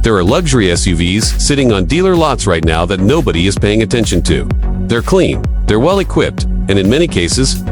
There are luxury SUVs sitting on dealer lots right now that nobody is paying attention to. They're clean, they're well equipped, and in many cases,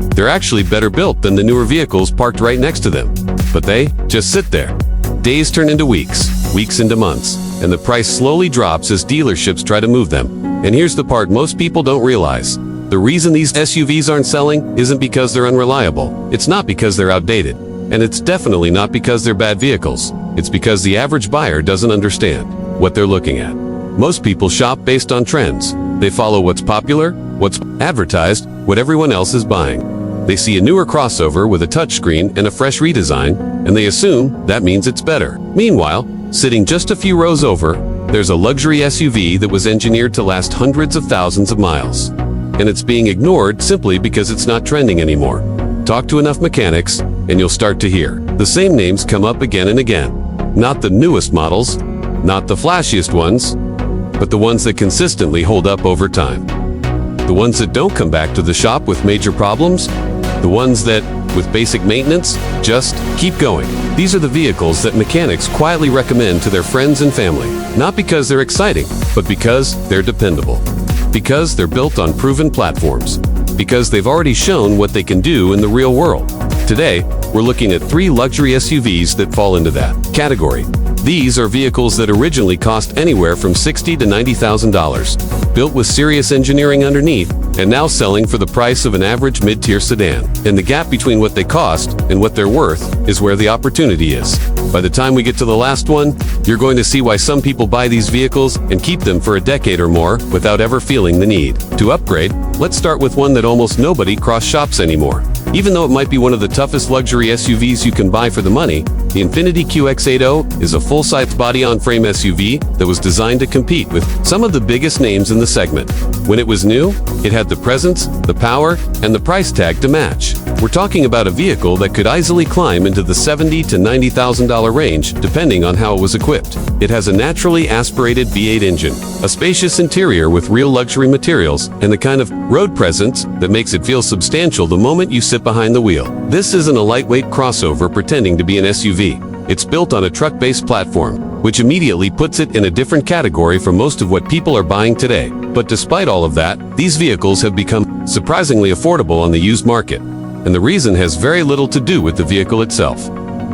they're actually better built than the newer vehicles parked right next to them. But they just sit there. Days turn into weeks, weeks into months, and the price slowly drops as dealerships try to move them. And here's the part most people don't realize. The reason these SUVs aren't selling isn't because they're unreliable. It's not because they're outdated. And it's definitely not because they're bad vehicles. It's because the average buyer doesn't understand what they're looking at. Most people shop based on trends. They follow what's popular, what's advertised, what everyone else is buying. They see a newer crossover with a touchscreen and a fresh redesign, and they assume that means it's better. Meanwhile, sitting just a few rows over, there's a luxury SUV that was engineered to last hundreds of thousands of miles. And it's being ignored simply because it's not trending anymore. Talk to enough mechanics, and you'll start to hear the same names come up again and again. Not the newest models, not the flashiest ones, but the ones that consistently hold up over time. The ones that don't come back to the shop with major problems, the ones that, with basic maintenance, just keep going. These are the vehicles that mechanics quietly recommend to their friends and family, not because they're exciting, but because they're dependable. Because they're built on proven platforms. Because they've already shown what they can do in the real world. Today, we're looking at 3 luxury SUVs that fall into that category. These are vehicles that originally cost anywhere from $60,000 to $90,000, built with serious engineering underneath, and now selling for the price of an average mid-tier sedan. And the gap between what they cost and what they're worth is where the opportunity is. By the time we get to the last one, you're going to see why some people buy these vehicles and keep them for a decade or more without ever feeling the need to upgrade. Let's start with one that almost nobody cross-shops anymore. Even though it might be one of the toughest luxury SUVs you can buy for the money, the Infiniti QX80 is a full-size body-on-frame SUV that was designed to compete with some of the biggest names in the segment. When it was new, it had the presence, the power, and the price tag to match. We're talking about a vehicle that could easily climb into the $70,000 to $90,000 range, depending on how it was equipped. It has a naturally aspirated V8 engine, a spacious interior with real luxury materials, and the kind of road presence that makes it feel substantial the moment you sit behind the wheel. This isn't a lightweight crossover pretending to be an SUV. It's built on a truck-based platform, which immediately puts it in a different category from most of what people are buying today. But despite all of that, these vehicles have become surprisingly affordable on the used market. And the reason has very little to do with the vehicle itself.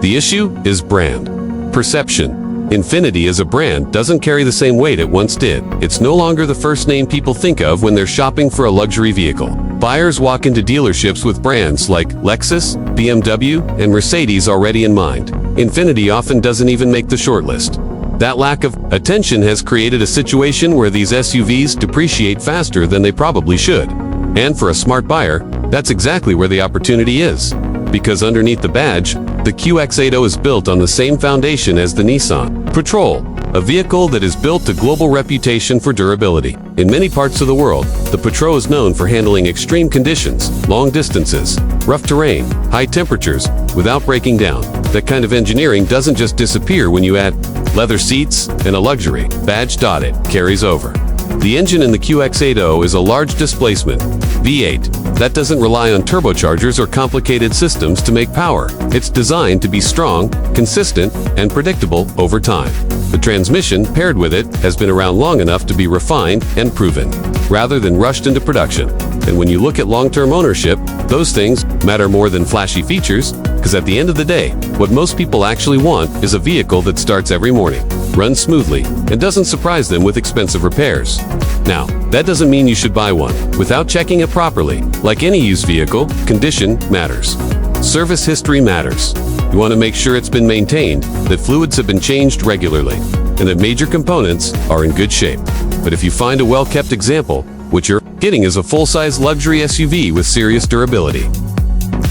The issue is brand perception. Infiniti as a brand doesn't carry the same weight it once did. It's no longer the first name people think of when they're shopping for a luxury vehicle. Buyers walk into dealerships with brands like Lexus, BMW, and Mercedes already in mind. Infiniti often doesn't even make the shortlist. That lack of attention has created a situation where these SUVs depreciate faster than they probably should. And for a smart buyer, that's exactly where the opportunity is. Because underneath the badge, the QX80 is built on the same foundation as the Nissan Patrol, a vehicle that is built to global reputation for durability. In many parts of the world, the Patrol is known for handling extreme conditions, long distances, rough terrain, high temperatures, without breaking down. That kind of engineering doesn't just disappear when you add leather seats and a luxury badge. It carries over. The engine in the QX80 is a large displacement V8 that doesn't rely on turbochargers or complicated systems to make power. It's designed to be strong, consistent, and predictable over time. The transmission paired with it has been around long enough to be refined and proven, rather than rushed into production. And when you look at long-term ownership, those things matter more than flashy features, because at the end of the day, what most people actually want is a vehicle that starts every morning, runs smoothly, and doesn't surprise them with expensive repairs. Now, that doesn't mean you should buy one without checking it properly. Like any used vehicle, condition matters. Service history matters. You want to make sure it's been maintained, that fluids have been changed regularly, and that major components are in good shape. But if you find a well-kept example, what you're getting is a full-size luxury SUV with serious durability,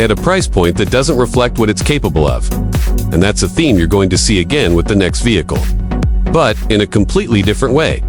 at a price point that doesn't reflect what it's capable of. And that's a theme you're going to see again with the next vehicle, but in a completely different way.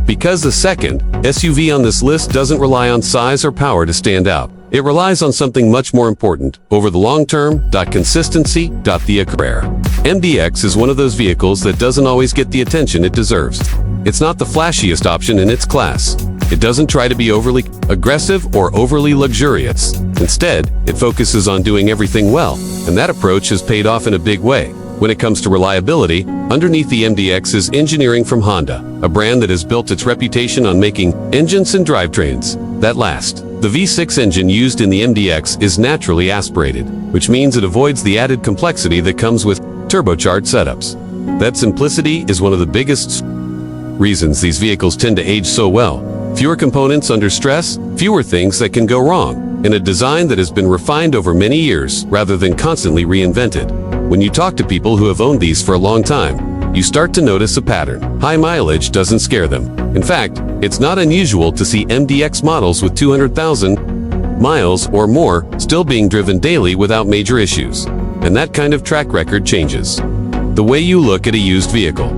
Because the second SUV on this list doesn't rely on size or power to stand out. It relies on something much more important over the long term: consistency. The Acura MDX is one of those vehicles that doesn't always get the attention it deserves. It's not the flashiest option in its class. It doesn't try to be overly aggressive or overly luxurious. Instead, it focuses on doing everything well, and that approach has paid off in a big way. When it comes to reliability, underneath the MDX is engineering from Honda, a brand that has built its reputation on making engines and drivetrains that last. The V6 engine used in the MDX is naturally aspirated, which means it avoids the added complexity that comes with turbocharged setups. That simplicity is one of the biggest reasons these vehicles tend to age so well. Fewer components under stress, fewer things that can go wrong, and a design that has been refined over many years rather than constantly reinvented. When you talk to people who have owned these for a long time, you start to notice a pattern. High mileage doesn't scare them. In fact, it's not unusual to see MDX models with 200,000 miles or more still being driven daily without major issues. And that kind of track record changes the way you look at a used vehicle.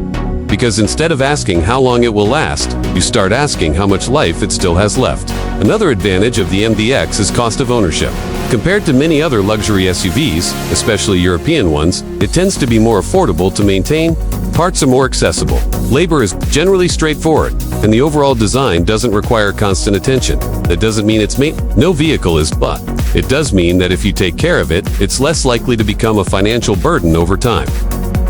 Because instead of asking how long it will last, you start asking how much life it still has left. Another advantage of the MDX is cost of ownership. Compared to many other luxury SUVs, especially European ones, it tends to be more affordable to maintain, parts are more accessible, labor is generally straightforward, and the overall design doesn't require constant attention. That doesn't mean it's no vehicle is, but it does mean that if you take care of it, it's less likely to become a financial burden over time.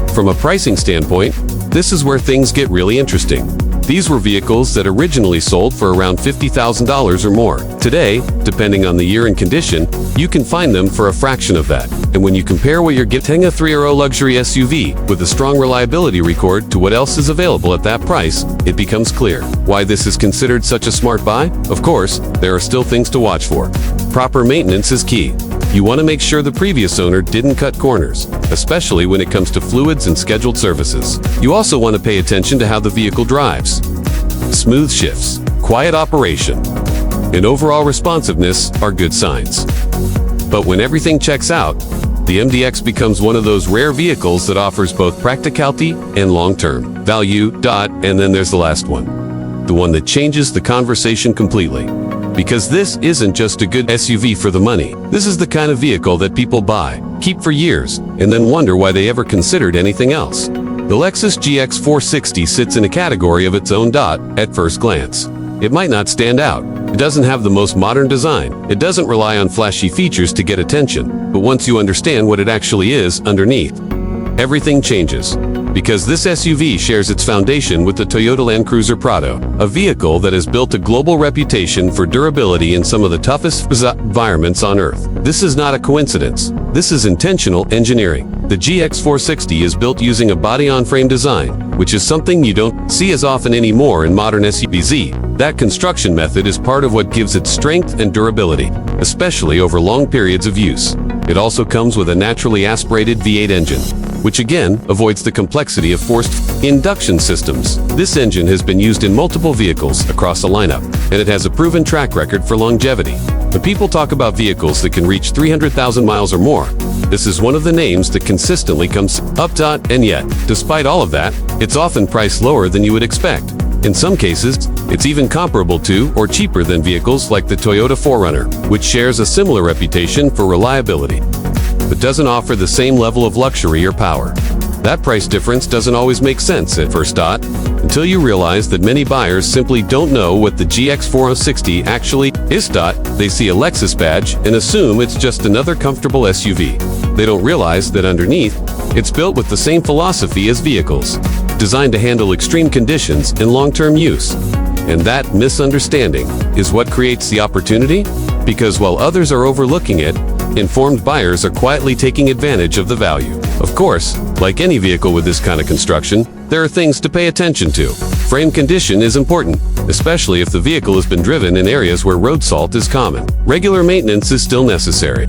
From a pricing standpoint, this is where things get really interesting. These were vehicles that originally sold for around $50,000 or more. Today, depending on the year and condition, you can find them for a fraction of that. And when you compare what you're getting, a 3-row luxury SUV with a strong reliability record to what else is available at that price, it becomes clear why this is considered such a smart buy. Of course, there are still things to watch for. Proper maintenance is key. You want to make sure the previous owner didn't cut corners, especially when it comes to fluids and scheduled services. You also want to pay attention to how the vehicle drives. Smooth shifts, quiet operation, and overall responsiveness are good signs. But when everything checks out, the MDX becomes one of those rare vehicles that offers both practicality and long-term value. And then there's the last one, the one that changes the conversation completely. Because this isn't just a good SUV for the money. This is the kind of vehicle that people buy, keep for years, and then wonder why they ever considered anything else. The Lexus GX460 sits in a category of its own. At first glance, it might not stand out. It doesn't have the most modern design. It doesn't rely on flashy features to get attention. But once you understand what it actually is underneath, everything changes. Because this SUV shares its foundation with the Toyota Land Cruiser Prado, a vehicle that has built a global reputation for durability in some of the toughest environments on Earth. This is not a coincidence. This is intentional engineering. The GX460 is built using a body-on-frame design, which is something you don't see as often anymore in modern SUVs. That construction method is part of what gives it strength and durability, especially over long periods of use. It also comes with a naturally aspirated V8 engine, which again avoids the complexity of forced induction systems. This engine has been used in multiple vehicles across the lineup, and it has a proven track record for longevity. When people talk about vehicles that can reach 300,000 miles or more, this is one of the names that consistently comes up. And yet, despite all of that, it's often priced lower than you would expect. In some cases, it's even comparable to or cheaper than vehicles like the Toyota 4Runner, which shares a similar reputation for reliability, but doesn't offer the same level of luxury or power. That price difference doesn't always make sense at first, until you realize that many buyers simply don't know what the GX460 actually is. They see a Lexus badge and assume it's just another comfortable SUV. They don't realize that underneath, it's built with the same philosophy as vehicles, designed to handle extreme conditions and long-term use. And that misunderstanding is what creates the opportunity, because while others are overlooking it, informed buyers are quietly taking advantage of the value. Of course, like any vehicle with this kind of construction, there are things to pay attention to. Frame condition is important, especially if the vehicle has been driven in areas where road salt is common. Regular maintenance is still necessary.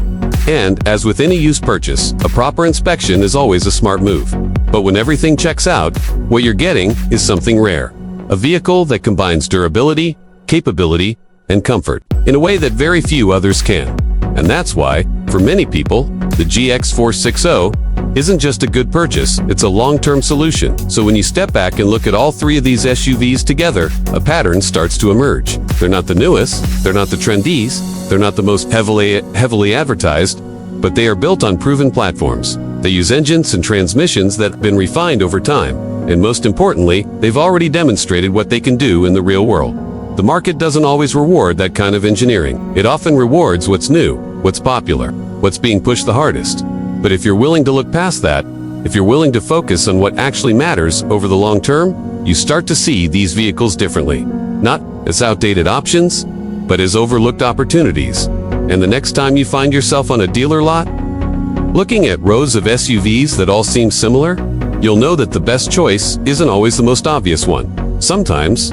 And, as with any used purchase, a proper inspection is always a smart move. But when everything checks out, what you're getting is something rare. A vehicle that combines durability, capability, and comfort in a way that very few others can. And that's why, for many people, the GX460 isn't just a good purchase, it's a long-term solution. So when you step back and look at all three of these SUVs together, a pattern starts to emerge. They're not the newest, they're not the trendies, they're not the most heavily advertised, but they are built on proven platforms. They use engines and transmissions that have been refined over time, and most importantly, they've already demonstrated what they can do in the real world. The market doesn't always reward that kind of engineering. It often rewards what's new, what's popular, what's being pushed the hardest. But if you're willing to look past that, If you're willing to focus on what actually matters over the long term, you start to see these vehicles differently. Not as outdated options, but as overlooked opportunities. And the next time you find yourself on a dealer lot, looking at rows of SUVs that all seem similar, you'll know that the best choice isn't always the most obvious one. Sometimes,